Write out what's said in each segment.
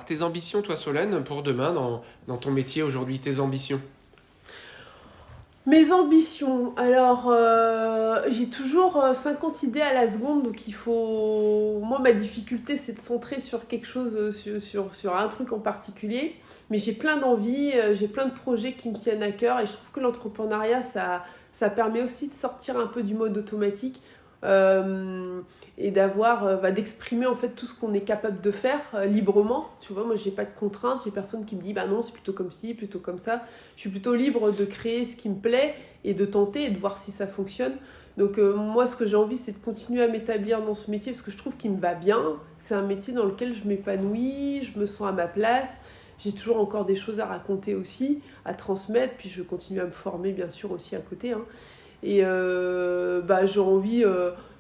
Tes ambitions, toi, Solène, pour demain, dans ton métier aujourd'hui, tes ambitions? Mes ambitions. Alors, j'ai toujours 50 idées à la seconde, donc il faut. Moi, ma difficulté, c'est de centrer sur quelque chose, sur un truc en particulier. Mais j'ai plein d'envies, j'ai plein de projets qui me tiennent à cœur, et je trouve que l'entrepreneuriat, ça permet aussi de sortir un peu du mode automatique. euh, et d'exprimer en fait tout ce qu'on est capable de faire librement. Tu vois, moi j'ai pas de contraintes, j'ai personne qui me dit bah non c'est plutôt comme ci, plutôt comme ça. Je suis plutôt libre de créer ce qui me plaît et de tenter et de voir si ça fonctionne. Donc moi ce que j'ai envie c'est de continuer à m'établir dans ce métier parce que je trouve qu'il me va bien. C'est un métier dans lequel je m'épanouis, je me sens à ma place. J'ai toujours encore des choses à raconter aussi, à transmettre, puis je continue à me former bien sûr aussi à côté, hein. Et j'ai envie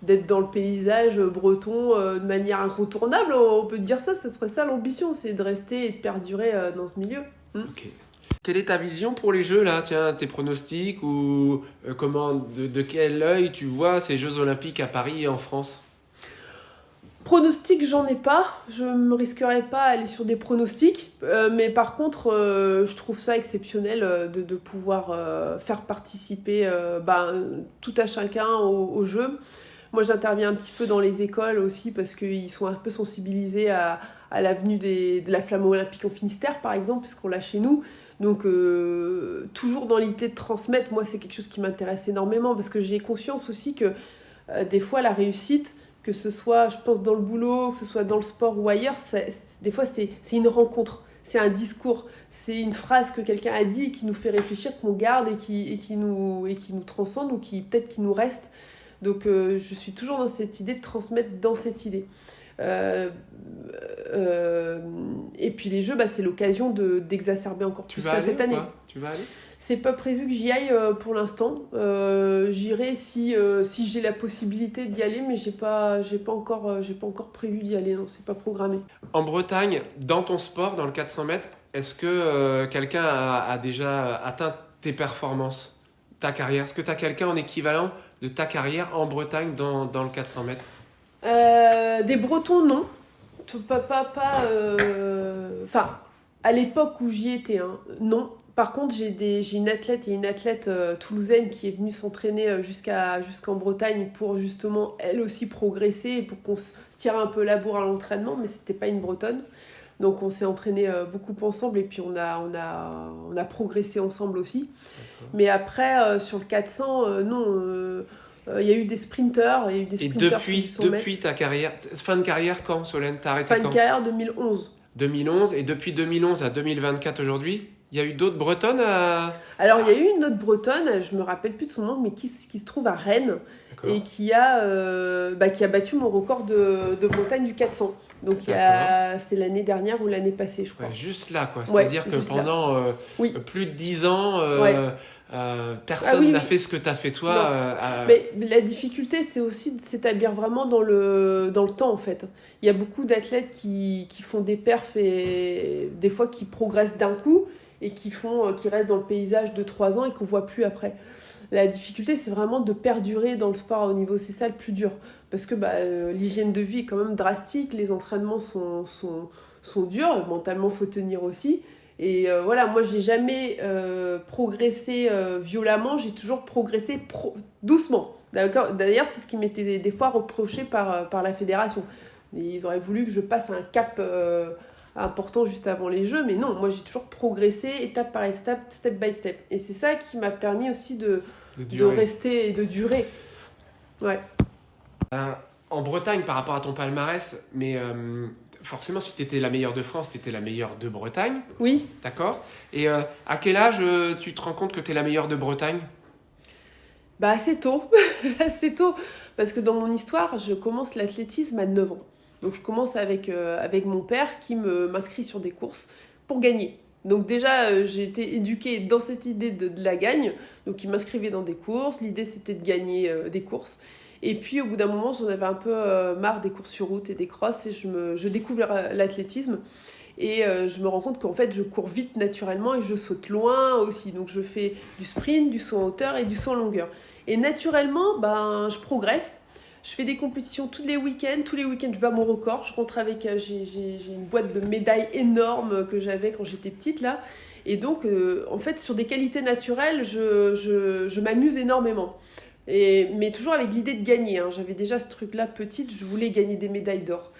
d'être dans le paysage breton de manière incontournable, on peut dire ça, ce serait ça l'ambition, c'est de rester et de perdurer dans ce milieu. Ok. Quelle est ta vision pour les Jeux, là? Tiens, tes pronostics ou de quel œil tu vois ces Jeux Olympiques à Paris et en France? Pronostics, j'en ai pas. Je me risquerais pas à aller sur des pronostics. Mais par contre, je trouve ça exceptionnel de pouvoir faire participer tout à chacun au jeu. Moi, j'interviens un petit peu dans les écoles aussi parce qu'ils sont un peu sensibilisés à l'avenue de la flamme olympique en Finistère, par exemple, puisqu'on l'a chez nous. Donc, toujours dans l'idée de transmettre, moi, c'est quelque chose qui m'intéresse énormément parce que j'ai conscience aussi que des fois, la réussite, que ce soit, je pense, dans le boulot, que ce soit dans le sport ou ailleurs, des fois, c'est une rencontre, c'est un discours, c'est une phrase que quelqu'un a dit et qui nous fait réfléchir, qu'on garde et qui nous transcende ou peut-être qui nous reste. Donc, je suis toujours dans cette idée de transmettre dans cette idée. Euh, et puis les jeux, c'est l'occasion d'exacerber encore plus ça cette année. Tu vas aller? C'est pas prévu que j'y aille pour l'instant. J'irai si j'ai la possibilité d'y aller, mais j'ai pas encore prévu d'y aller. Non, c'est pas programmé. En Bretagne, dans ton sport, dans le 400 mètres, est-ce que quelqu'un a déjà atteint tes performances, ta carrière? Est-ce que tu as quelqu'un en équivalent de ta carrière en Bretagne dans le 400 mètres? Des Bretons, non. À l'époque où j'y étais, hein, non. Par contre, j'ai une athlète toulousaine qui est venue s'entraîner jusqu'en Bretagne pour justement, elle aussi, progresser et pour qu'on se tire un peu la bourre à l'entraînement, mais c'était pas une Bretonne. Donc on s'est entraîné beaucoup ensemble et puis on a progressé ensemble aussi. D'accord. Mais après, sur le 400, non. Il y a eu des sprinteurs, Et depuis ta carrière, fin de carrière quand, Solène? T'as arrêté fin quand? de carrière 2011. 2011, et depuis 2011 à 2024 aujourd'hui, il y a eu d'autres Bretonnes Alors, il y a eu une autre Bretonne, je me rappelle plus de son nom, mais qui se trouve à Rennes. D'accord. Et qui a battu mon record de Bretagne du 400. Donc, c'est l'année dernière ou l'année passée, je crois. Ouais, juste là, quoi. C'est-à-dire que pendant plus de 10 ans, personne n'a fait ce que tu as fait toi. Mais la difficulté, c'est aussi de s'établir vraiment dans le temps, en fait. Il y a beaucoup d'athlètes qui font des perfs et des fois qui progressent d'un coup et qui restent dans le paysage de 3 ans et qu'on ne voit plus après. La difficulté, c'est vraiment de perdurer dans le sport à haut niveau. C'est ça le plus dur. Parce que l'hygiène de vie est quand même drastique, les entraînements sont durs, mentalement, il faut tenir aussi. Et moi, j'ai jamais progressé violemment, j'ai toujours progressé doucement. D'accord. D'ailleurs, c'est ce qui m'était des fois reproché par la fédération. Ils auraient voulu que je passe un cap important juste avant les Jeux, mais non, moi j'ai toujours progressé étape par étape, step by step. Et c'est ça qui m'a permis aussi de rester et de durer. Ouais. En Bretagne, par rapport à ton palmarès, mais forcément, si tu étais la meilleure de France, tu étais la meilleure de Bretagne. Oui. D'accord. Et à quel âge tu te rends compte que tu es la meilleure de Bretagne? Assez tôt. Assez tôt. Parce que dans mon histoire, je commence l'athlétisme à 9 ans. Donc je commence avec mon père qui m'inscrit sur des courses pour gagner. Donc déjà, j'ai été éduquée dans cette idée de la gagne. Donc il m'inscrivait dans des courses. L'idée, c'était de gagner des courses. Et puis au bout d'un moment, j'en avais un peu marre des courses sur route et des crosses. Et je découvre l'athlétisme. Et je me rends compte qu'en fait, je cours vite naturellement et je saute loin aussi. Donc je fais du sprint, du saut en hauteur et du saut en longueur. Et naturellement, je progresse. Je fais des compétitions tous les week-ends. Tous les week-ends, je bats mon record. Je rentre avec... j'ai une boîte de médailles énorme que j'avais quand j'étais petite, là. Et donc, en fait, sur des qualités naturelles, je m'amuse énormément. Mais toujours avec l'idée de gagner. Hein. J'avais déjà ce truc-là petite, je voulais gagner des médailles d'or.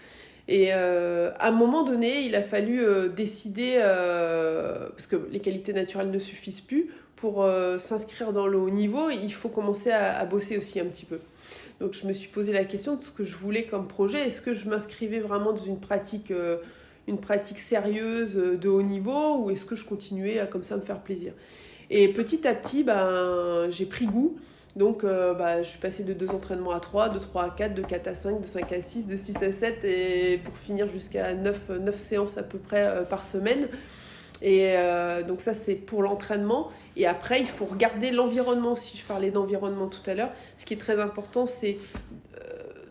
Et à un moment donné, il a fallu décider, parce que les qualités naturelles ne suffisent plus, pour s'inscrire dans le haut niveau, il faut commencer à bosser aussi un petit peu. Donc je me suis posé la question de ce que je voulais comme projet. Est-ce que je m'inscrivais vraiment dans une pratique sérieuse de haut niveau, ou est-ce que je continuais à comme ça me faire plaisir? Et petit à petit, j'ai pris goût. Donc, je suis passée de 2 entraînements à 3, de 3 à 4, de 4 à 5, de 5 à 6, de 6 à 7, et pour finir jusqu'à 9 séances à peu près par semaine. Et donc ça, c'est pour l'entraînement. Et après, il faut regarder l'environnement. Si je parlais d'environnement tout à l'heure, ce qui est très important, c'est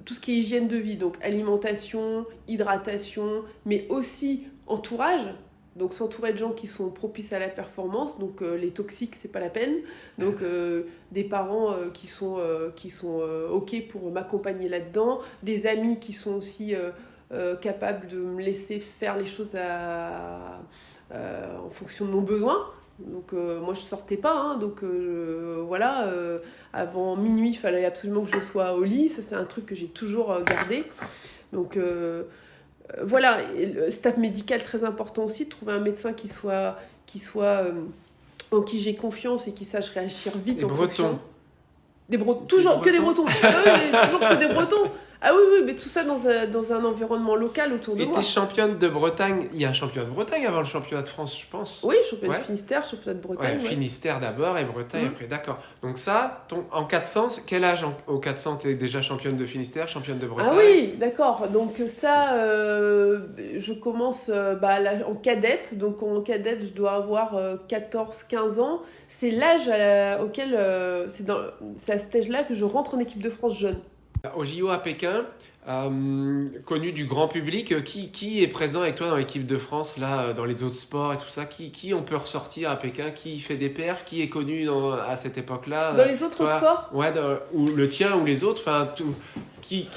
tout ce qui est hygiène de vie. Donc alimentation, hydratation, mais aussi entourage. Donc s'entourer de gens qui sont propices à la performance, donc les toxiques, c'est pas la peine. Donc des parents qui sont ok pour m'accompagner là-dedans, des amis qui sont aussi capables de me laisser faire les choses en fonction de mon besoin. Donc moi je sortais pas, hein, donc voilà, avant minuit il fallait absolument que je sois au lit, ça c'est un truc que j'ai toujours gardé. Donc voilà, et le staff médical très important aussi, de trouver un médecin qui soit en qui j'ai confiance et qui sache réagir vite. Les Bretons. Des Bretons, toujours que des Bretons. Toujours que des Bretons. Ah oui, mais tout ça dans un environnement local autour de moi. Et t'es championne de Bretagne. Il y a un championnat de Bretagne avant le championnat de France, je pense. Oui, championnat de Finistère, championnat de Bretagne. Ouais. Finistère d'abord et Bretagne après, d'accord. Donc ça, en 400, quel âge au 400 t'es déjà championne de Finistère, championne de Bretagne? Ah oui, d'accord. Donc ça, je commence en cadette. Donc en cadette, je dois avoir 14-15 ans. C'est l'âge auquel, c'est à cet âge-là que je rentre en équipe de France jeune. Au JO à Pékin, connu du grand public, qui est présent avec toi dans l'équipe de France, là, dans les autres sports et tout ça? Qui on peut ressortir à Pékin? Qui fait des perfs? Qui est connu à cette époque-là? Dans les autres sports? Ouais, ou le tien ou les autres, enfin, tout. Qui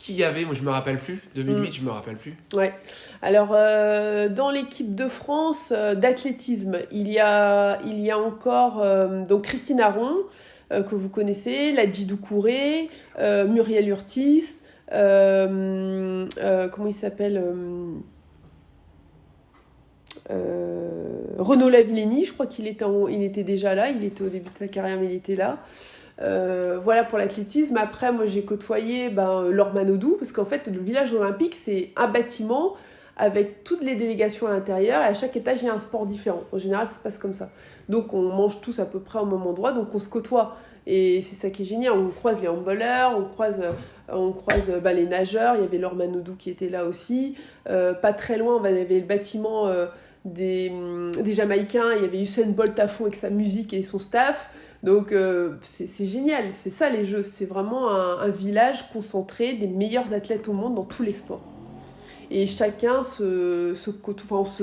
y avait? Moi, je me rappelle plus. 2008, je me rappelle plus. Ouais. Alors, dans l'équipe de France d'athlétisme, il y a encore donc Christine Aron, que vous connaissez, Ladji Doucouré, Muriel Urtis, comment il s'appelle, Renaud Lavillenie, je crois qu'il était déjà là, il était au début de sa carrière, mais il était là. Voilà pour l'athlétisme. Après, moi j'ai côtoyé Laure Manodou, parce qu'en fait le village olympique c'est un bâtiment avec toutes les délégations à l'intérieur, et à chaque étage il y a un sport différent. En général ça se passe comme ça. Donc on mange tous à peu près au même endroit, donc on se côtoie. Et c'est ça qui est génial, on croise les handballeurs, on croise les nageurs, il y avait Laure Manodou qui était là aussi. Pas très loin, il y avait le bâtiment des Jamaïcains, il y avait Usain Bolt à fond avec sa musique et son staff. Donc c'est génial, c'est ça les Jeux, c'est vraiment un village concentré des meilleurs athlètes au monde dans tous les sports. Et chacun se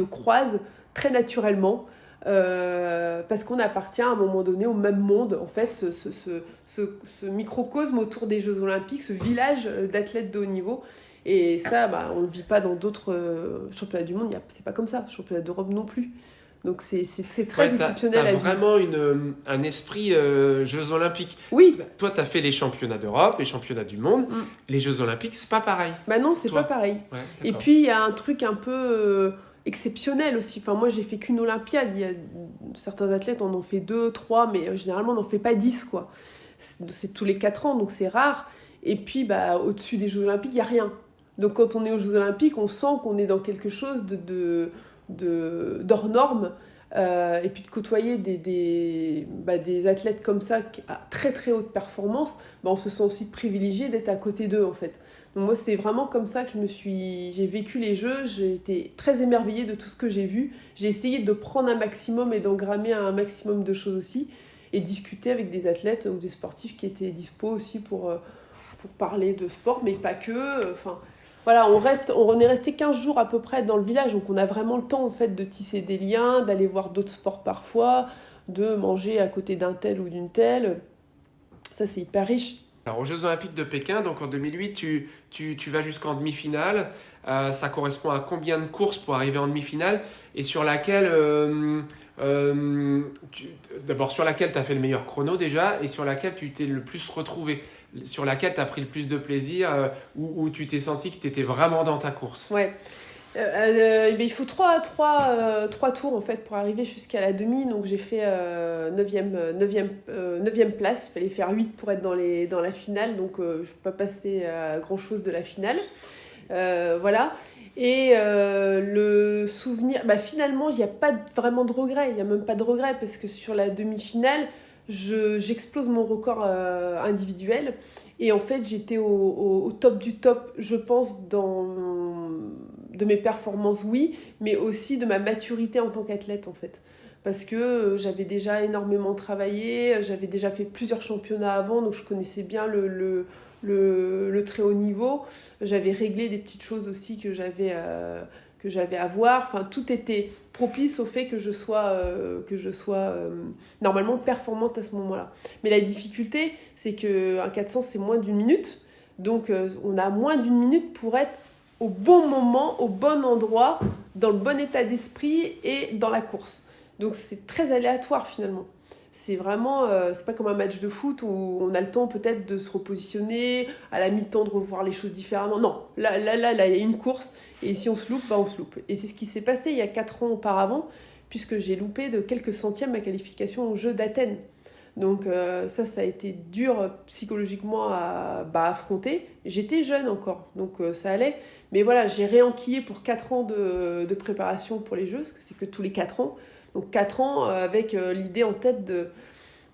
croise très naturellement parce qu'on appartient à un moment donné au même monde. En fait, ce microcosme autour des Jeux Olympiques, ce village d'athlètes de haut niveau. Et ça, on ne le vit pas dans d'autres championnats du monde, c'est pas comme ça, championnat d'Europe non plus. Donc c'est très exceptionnel à vivre. T'as vraiment un esprit Jeux Olympiques. Oui. Toi, t'as fait les championnats d'Europe, les championnats du monde. Les Jeux Olympiques, c'est pas pareil. Non, c'est pas pareil. Ouais, et puis, il y a un truc un peu exceptionnel aussi. Enfin, moi, j'ai fait qu'une Olympiade. Il y a certains athlètes, on en fait 2, 3, mais généralement, on n'en fait pas 10, quoi. C'est tous les 4 ans, donc c'est rare. Et puis, au-dessus des Jeux Olympiques, il n'y a rien. Donc, quand on est aux Jeux Olympiques, on sent qu'on est dans quelque chose d'hors norme, et puis de côtoyer des athlètes comme ça à très très haute performance, on se sent aussi privilégié d'être à côté d'eux en fait. Donc moi c'est vraiment comme ça que j'ai vécu les Jeux, j'ai été très émerveillée de tout ce que j'ai vu, j'ai essayé de prendre un maximum et d'engrammer un maximum de choses aussi, et de discuter avec des athlètes ou des sportifs qui étaient dispo aussi pour parler de sport, mais pas que, voilà, on est resté 15 jours à peu près dans le village, donc on a vraiment le temps en fait de tisser des liens, d'aller voir d'autres sports parfois, de manger à côté d'un tel ou d'une telle. Ça c'est hyper riche. Alors, aux Jeux Olympiques de Pékin, donc en 2008, tu vas jusqu'en demi-finale. Ça correspond à combien de courses pour arriver en demi-finale et sur laquelle, d'abord sur laquelle tu as fait le meilleur chrono déjà et sur laquelle tu t'es le plus retrouvé, sur laquelle tu as pris le plus de plaisir, où tu t'es senti que tu étais vraiment dans ta course. Ouais. Il faut trois tours en fait pour arriver jusqu'à la demi. Donc j'ai fait 9e place. Il fallait faire 8 pour être dans la finale. Donc je ne peux pas passer à grand chose de la finale. Voilà. Et le souvenir, finalement, il n'y a pas vraiment de regret. Il n'y a même pas de regret parce que sur la demi-finale, j'explose mon record individuel. Et en fait, j'étais au top du top, je pense, de mes performances, oui, mais aussi de ma maturité en tant qu'athlète, en fait. Parce que j'avais déjà énormément travaillé, j'avais déjà fait plusieurs championnats avant, donc je connaissais bien le très haut niveau. J'avais réglé des petites choses aussi que j'avais à voir. Enfin, tout était propice au fait que je sois normalement performante à ce moment-là. Mais la difficulté, c'est qu'un 400, c'est moins d'une minute. Donc, on a moins d'une minute pour être au bon moment, au bon endroit, dans le bon état d'esprit et dans la course. Donc, c'est très aléatoire finalement. C'est vraiment, c'est pas comme un match de foot où on a le temps peut-être de se repositionner, à la mi-temps de revoir les choses différemment. Non, là, il y a une course et si on se loupe, on se loupe. Et c'est ce qui s'est passé il y a 4 ans auparavant, puisque j'ai loupé de quelques centièmes ma qualification aux Jeux d'Athènes. Donc ça a été dur psychologiquement à affronter. J'étais jeune encore, donc ça allait. Mais voilà, j'ai réenquillé pour 4 ans de préparation pour les Jeux, parce que c'est que tous les 4 ans. Donc 4 ans avec l'idée en tête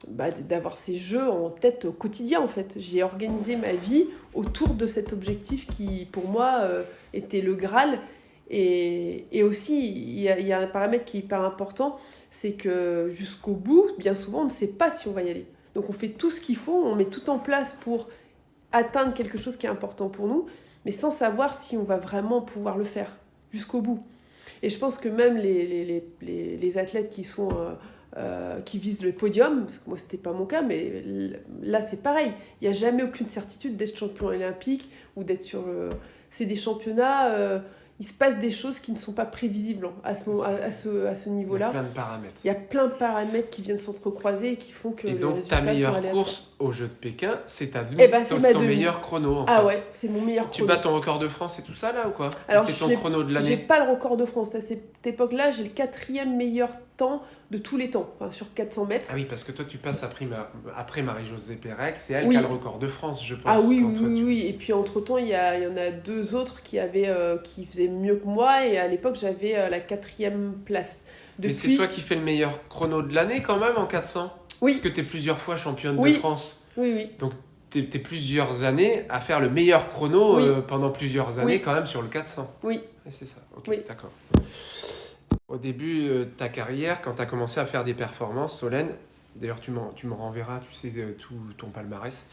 d'avoir ces jeux en tête au quotidien en fait. J'ai organisé ma vie autour de cet objectif qui pour moi était le Graal. Et aussi, il y a un paramètre qui est hyper important, c'est que jusqu'au bout, bien souvent, on ne sait pas si on va y aller. Donc on fait tout ce qu'il faut, on met tout en place pour atteindre quelque chose qui est important pour nous, mais sans savoir si on va vraiment pouvoir le faire jusqu'au bout. Et je pense que même les athlètes qui visent le podium, parce que moi c'était pas mon cas, mais là c'est pareil. Il n'y a jamais aucune certitude d'être champion olympique ou d'être sur... c'est des championnats... il se passe des choses qui ne sont pas prévisibles à ce niveau-là. Il y a plein de paramètres. Il y a plein de paramètres qui viennent s'entrecroiser et qui font que et le donc résultat ta meilleure sera course au Jeu de Pékin, c'est ta demi. c'est ton meilleur chrono en fait. Ah ouais, c'est mon meilleur Tu chrono. bats ton record de France et tout ça là ou quoi? Alors, c'est ton chrono de l'année? J'ai pas le record de France. À cette époque-là, j'ai le 4e meilleur temps de tous les temps, sur 400 mètres. Ah oui, parce que toi tu passes après Marie-Josée Pérec, c'est elle Oui. qui a le record de France, je pense. Ah oui. Et puis entre-temps, il y en a 2 autres qui faisaient mieux que moi. Et à l'époque, j'avais la 4e place. Mais c'est toi qui fais le meilleur chrono de l'année quand même en 400? Oui. Parce que tu es plusieurs fois championne Oui. de France. Oui. Donc tu es plusieurs années à faire le meilleur chrono pendant plusieurs années quand même sur le 400. Oui. Et c'est ça, ok, Oui. d'accord. Au début de ta carrière, quand tu as commencé à faire des performances, Solène, d'ailleurs tu me renverras, tu sais, tout ton palmarès,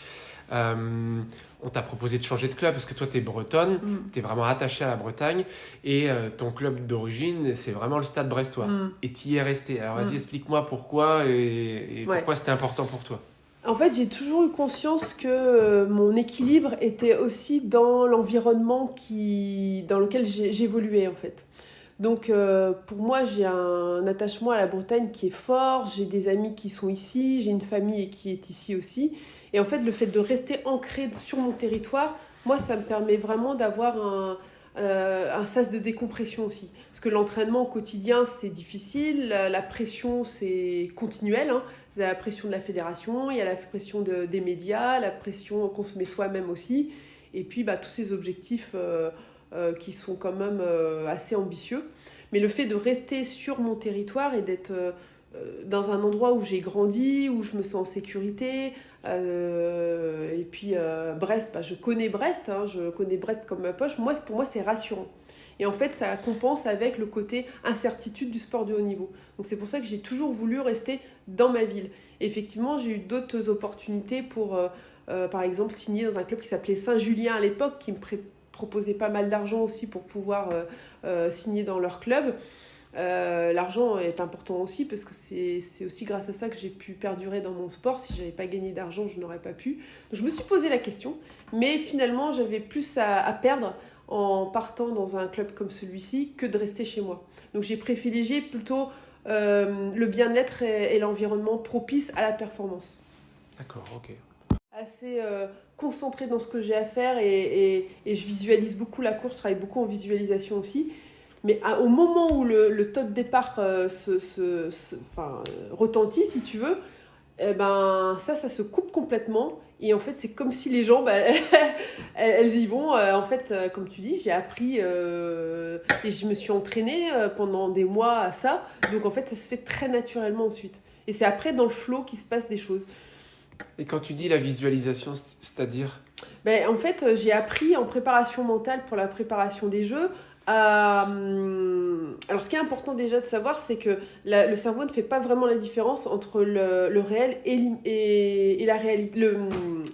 on t'a proposé de changer de club parce que toi tu es bretonne, tu es vraiment attachée à la Bretagne et ton club d'origine c'est vraiment le Stade Brestois et tu y es resté. Alors vas-y, explique-moi pourquoi et pourquoi c'était important pour toi. En fait, j'ai toujours eu conscience que mon équilibre était aussi dans l'environnement dans lequel j'évoluais en fait. Donc pour moi, j'ai un attachement à la Bretagne qui est fort, j'ai des amis qui sont ici, j'ai une famille qui est ici aussi. Et en fait, le fait de rester ancré sur mon territoire, moi, ça me permet vraiment d'avoir un sas de décompression aussi. Parce que l'entraînement au quotidien, c'est difficile, la pression, c'est continuel. Il y a la pression de la fédération, il y a la pression des médias, la pression qu'on se met soi-même aussi. Et puis, tous ces objectifs... qui sont quand même assez ambitieux. Mais le fait de rester sur mon territoire et d'être dans un endroit où j'ai grandi, où je me sens en sécurité, et puis Brest, je connais Brest, je connais Brest comme ma poche, pour moi c'est rassurant. Et en fait, ça compense avec le côté incertitude du sport de haut niveau. Donc c'est pour ça que j'ai toujours voulu rester dans ma ville. Et effectivement, j'ai eu d'autres opportunités pour, par exemple, signer dans un club qui s'appelait Saint-Julien à l'époque, qui me proposait pas mal d'argent aussi pour pouvoir signer dans leur club. L'argent est important aussi parce que c'est aussi grâce à ça que j'ai pu perdurer dans mon sport. Si je n'avais pas gagné d'argent, je n'aurais pas pu. Donc je me suis posé la question, mais finalement j'avais plus à perdre en partant dans un club comme celui-ci que de rester chez moi. Donc j'ai privilégié plutôt le bien-être et l'environnement propice à la performance. D'accord, ok. Assez concentrée dans ce que j'ai à faire et je visualise beaucoup la course, je travaille beaucoup en visualisation aussi. Mais au moment où le taux de départ retentit, si tu veux, eh ben, ça se coupe complètement. Et en fait, c'est comme si les gens, elles y vont. En fait, comme tu dis, j'ai appris et je me suis entraînée pendant des mois à ça. Donc, en fait, ça se fait très naturellement ensuite. Et c'est après, dans le flow, qu'il se passe des choses. Et quand tu dis la visualisation, c'est-à-dire? En fait, j'ai appris en préparation mentale pour la préparation des jeux. Alors, ce qui est important déjà de savoir, c'est que le cerveau ne fait pas vraiment la différence entre le réel et la réalité,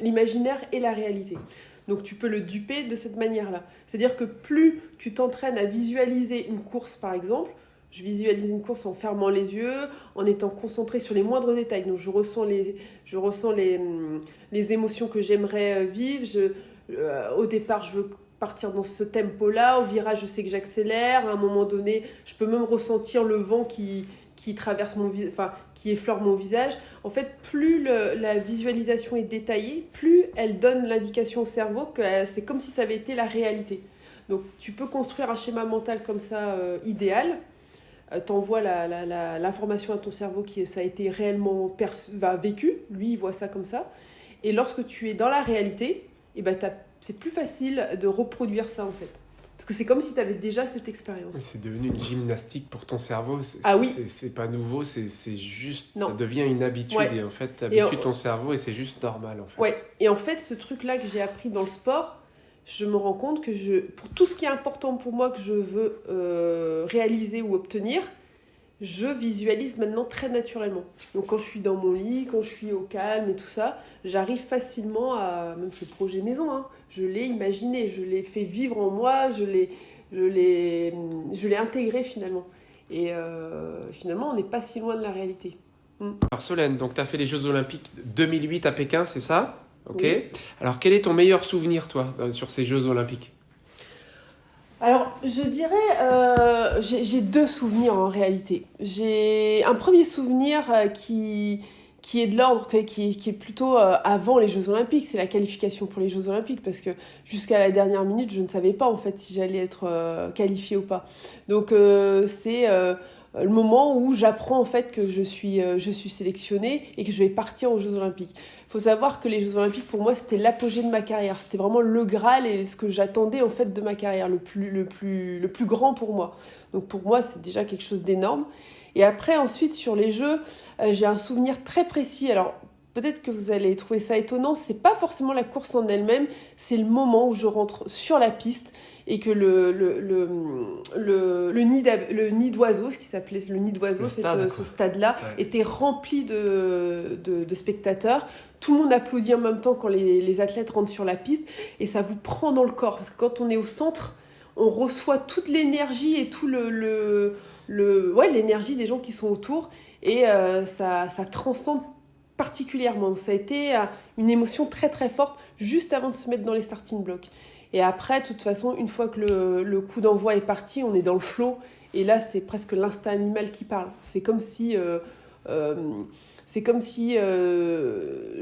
l'imaginaire et la réalité. Donc, tu peux le duper de cette manière-là. C'est-à-dire que plus tu t'entraînes à visualiser une course, par exemple, je visualise une course en fermant les yeux, en étant concentré sur les moindres détails. Donc, je ressens les émotions que j'aimerais vivre. Au départ, je veux partir dans ce tempo-là. Au virage, je sais que j'accélère. À un moment donné, je peux même ressentir le vent qui traverse qui effleure mon visage. En fait, plus la visualisation est détaillée, plus elle donne l'indication au cerveau que c'est comme si ça avait été la réalité. Donc, tu peux construire un schéma mental comme ça, idéal. T'envoies l'information à ton cerveau que ça a été réellement vécu. Lui, il voit ça comme ça. Et lorsque tu es dans la réalité, c'est plus facile de reproduire ça, en fait. Parce que c'est comme si tu avais déjà cette expérience. C'est devenu une gymnastique pour ton cerveau. Oui. C'est pas nouveau, c'est juste, non. Ça devient une habitude. Ouais. Et en fait, tu habitues ton cerveau et c'est juste normal, en fait. Ouais. Et en fait, ce truc-là que j'ai appris dans le sport, je me rends compte que pour tout ce qui est important pour moi que je veux réaliser ou obtenir, je visualise maintenant très naturellement. Donc quand je suis dans mon lit, quand je suis au calme et tout ça, j'arrive facilement à, même ce projet maison, je l'ai imaginé, je l'ai fait vivre en moi, je l'ai intégré finalement. Et finalement, on n'est pas si loin de la réalité. Alors Solène, donc tu as fait les Jeux Olympiques 2008 à Pékin, c'est ça ? Ok. Oui. Alors quel est ton meilleur souvenir, toi, sur ces Jeux Olympiques ? Alors, je dirais, j'ai deux souvenirs en réalité. J'ai un premier souvenir qui est de l'ordre, qui est plutôt avant les Jeux Olympiques, c'est la qualification pour les Jeux Olympiques, parce que jusqu'à la dernière minute, je ne savais pas en fait si j'allais être qualifiée ou pas. Donc, c'est le moment où j'apprends en fait que je suis sélectionnée et que je vais partir aux Jeux Olympiques. Il faut savoir que les Jeux Olympiques, pour moi, c'était l'apogée de ma carrière. C'était vraiment le Graal et ce que j'attendais en fait de ma carrière, le plus grand pour moi. Donc pour moi, c'est déjà quelque chose d'énorme. Et après, ensuite, sur les Jeux, j'ai un souvenir très précis. Alors, peut-être que vous allez trouver ça étonnant. C'est pas forcément la course en elle-même, c'est le moment où je rentre sur la piste et que le nid d'oiseaux, ce qui s'appelait le nid d'oiseaux, ce stade-là, était rempli de spectateurs. Tout le monde applaudit en même temps quand les athlètes rentrent sur la piste et ça vous prend dans le corps parce que quand on est au centre, on reçoit toute l'énergie et tout l'énergie des gens qui sont autour et ça transcende particulièrement. Ça a été une émotion très très forte juste avant de se mettre dans les starting blocks. Et après, de toute façon, une fois que le coup d'envoi est parti, on est dans le flow. Et là, c'est presque l'instinct animal qui parle. C'est comme si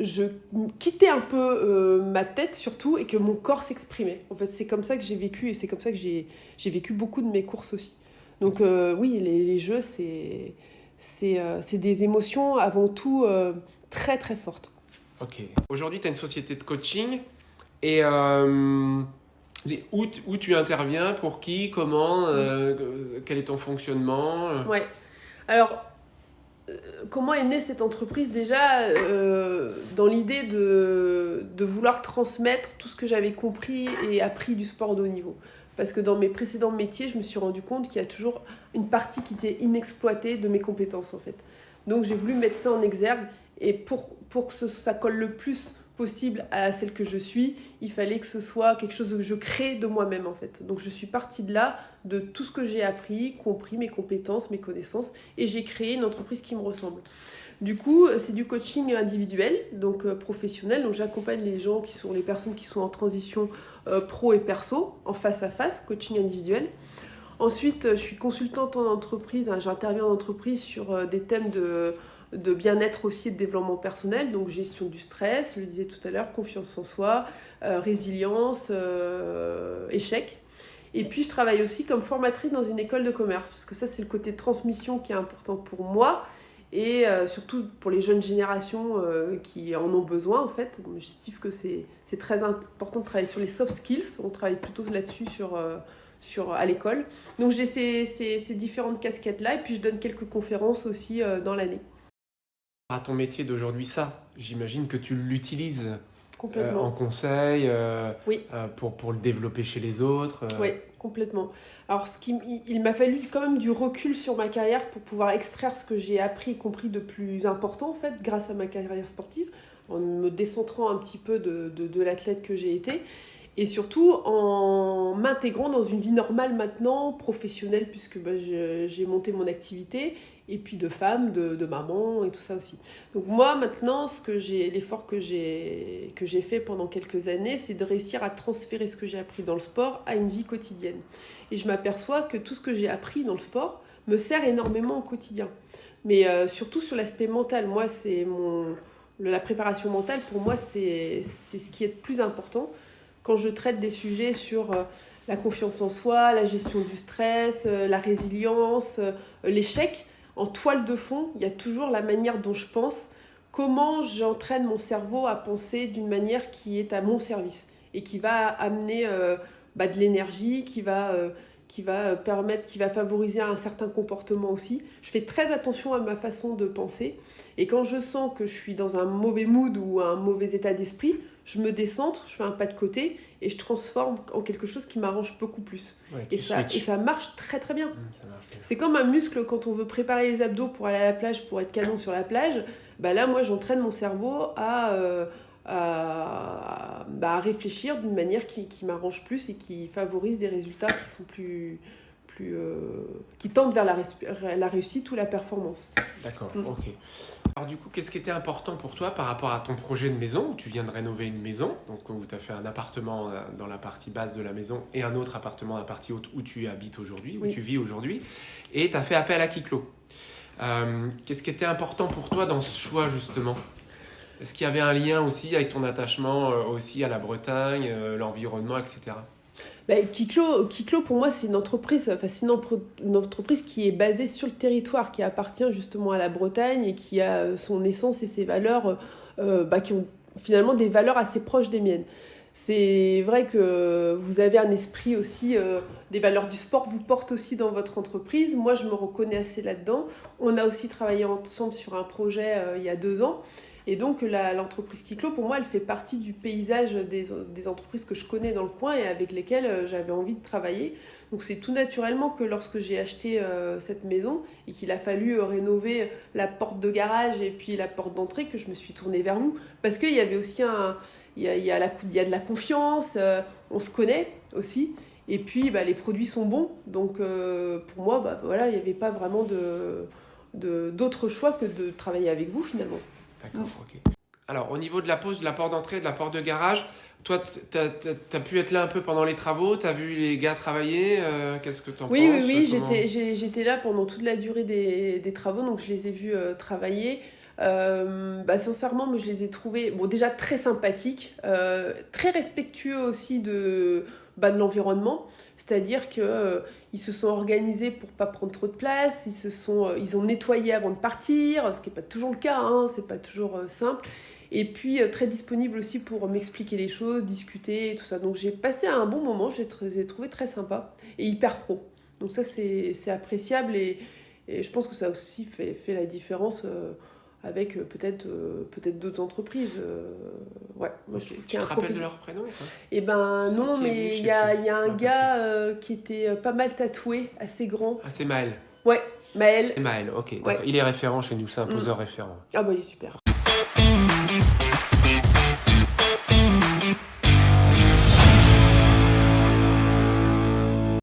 je quittais un peu ma tête surtout et que mon corps s'exprimait. En fait, c'est comme ça que j'ai vécu et c'est comme ça que j'ai vécu beaucoup de mes courses aussi. Donc oui, les jeux, c'est des émotions avant tout très très fortes. Ok. Aujourd'hui, tu as une société de coaching et où tu interviens, pour qui, comment, quel est ton fonctionnement Ouais. Alors, comment est née cette entreprise déjà dans l'idée de vouloir transmettre tout ce que j'avais compris et appris du sport de haut niveau. Parce que dans mes précédents métiers, je me suis rendu compte qu'il y a toujours une partie qui était inexploitée de mes compétences en fait. Donc j'ai voulu mettre ça en exergue et pour que ça colle le plus possible à celle que je suis, il fallait que ce soit quelque chose que je crée de moi-même en fait. Donc je suis partie de là, de tout ce que j'ai appris, compris mes compétences, mes connaissances, et j'ai créé une entreprise qui me ressemble. Du coup, c'est du coaching individuel, donc professionnel. Donc j'accompagne les personnes qui sont en transition pro et perso, en face à face, coaching individuel. Ensuite, je suis consultante en entreprise, hein, j'interviens en entreprise sur des thèmes de bien-être aussi et de développement personnel, donc gestion du stress, je le disais tout à l'heure, confiance en soi, résilience, échec. Et puis je travaille aussi comme formatrice dans une école de commerce, parce que ça c'est le côté transmission qui est important pour moi, et surtout pour les jeunes générations qui en ont besoin en fait. Donc, j'estime que c'est très important de travailler sur les soft skills, on travaille plutôt là-dessus à l'école. Donc j'ai ces différentes casquettes-là, et puis je donne quelques conférences aussi dans l'année. À ton métier d'aujourd'hui, ça, j'imagine que tu l'utilises Complètement. en conseil Oui. pour le développer chez les autres. Oui, complètement. Alors il m'a fallu quand même du recul sur ma carrière pour pouvoir extraire ce que j'ai appris et compris de plus important en fait, grâce à ma carrière sportive, en me décentrant un petit peu de l'athlète que j'ai été. Et surtout en m'intégrant dans une vie normale maintenant, professionnelle, puisque j'ai monté mon activité, et puis de femme, de maman, et tout ça aussi. Donc moi maintenant, l'effort que j'ai fait pendant quelques années, c'est de réussir à transférer ce que j'ai appris dans le sport à une vie quotidienne. Et je m'aperçois que tout ce que j'ai appris dans le sport me sert énormément au quotidien. Mais surtout sur l'aspect mental, moi la préparation mentale, pour moi, c'est ce qui est le plus important. Quand je traite des sujets sur la confiance en soi, la gestion du stress, la résilience, l'échec, en toile de fond, il y a toujours la manière dont je pense, comment j'entraîne mon cerveau à penser d'une manière qui est à mon service et qui va amener de l'énergie, qui va favoriser un certain comportement aussi. Je fais très attention à ma façon de penser, et quand je sens que je suis dans un mauvais mood ou un mauvais état d'esprit, je me décentre, je fais un pas de côté et je transforme en quelque chose qui m'arrange beaucoup plus. Ouais, et ça marche très très bien. Ça marche bien. C'est comme un muscle quand on veut préparer les abdos pour aller à la plage, pour être canon sur la plage. Là, moi, j'entraîne mon cerveau à réfléchir d'une manière qui m'arrange plus et qui favorise des résultats qui sont qui tendent vers la réussite ou la performance. D'accord, ok. Alors du coup, qu'est-ce qui était important pour toi par rapport à ton projet de maison, où tu viens de rénover une maison, donc où tu as fait un appartement dans la partie basse de la maison et un autre appartement dans la partie haute où tu habites aujourd'hui, où tu vis aujourd'hui, et tu as fait appel à Kiklo. Qu'est-ce qui était important pour toi dans ce choix justement ? Est-ce qu'il y avait un lien aussi avec ton attachement aussi à la Bretagne, l'environnement, etc. Kiklo, pour moi, c'est une entreprise, une entreprise qui est basée sur le territoire, qui appartient justement à la Bretagne et qui a son essence et ses valeurs, qui ont finalement des valeurs assez proches des miennes. C'est vrai que vous avez un esprit aussi, des valeurs du sport vous portent aussi dans votre entreprise. Moi, je me reconnais assez là-dedans. On a aussi travaillé ensemble sur un projet il y a 2 ans. Et donc l'entreprise Kiklo, pour moi, elle fait partie du paysage des entreprises que je connais dans le coin et avec lesquelles j'avais envie de travailler. Donc c'est tout naturellement que lorsque j'ai acheté cette maison et qu'il a fallu rénover la porte de garage et puis la porte d'entrée, que je me suis tournée vers vous. Parce qu'il y avait aussi il y a de la confiance, on se connaît aussi. Et puis les produits sont bons. Donc pour moi, il n'y avait pas vraiment d'autre choix que de travailler avec vous finalement. D'accord, ok. Alors, au niveau de la pose, de la porte d'entrée, de la porte de garage, toi, tu as pu être là un peu pendant les travaux, tu as vu les gars travailler, qu'est-ce que tu en penses ? Oui, j'étais là pendant toute la durée des travaux, donc je les ai vus travailler. Sincèrement, moi, je les ai trouvés déjà très sympathiques, très respectueux aussi de l'environnement. C'est-à-dire qu'ils se sont organisés pour ne pas prendre trop de place, ils ont nettoyé avant de partir, ce qui n'est pas toujours le cas, hein, c'est pas toujours simple. Et puis très disponible aussi pour m'expliquer les choses, discuter et tout ça. Donc j'ai passé un bon moment, je les ai trouvés très sympas et hyper pro. Donc ça c'est appréciable et je pense que ça aussi fait la différence avec peut-être d'autres entreprises. Moi, tu te rappelles de leur prénom ? Non, mais il y a un gars qui était pas mal tatoué, assez grand. Ah, c'est Maël. Ouais, Maël. C'est Maël, ok. Ouais. Il est référent chez nous, c'est un poseur référent. Ah il est super.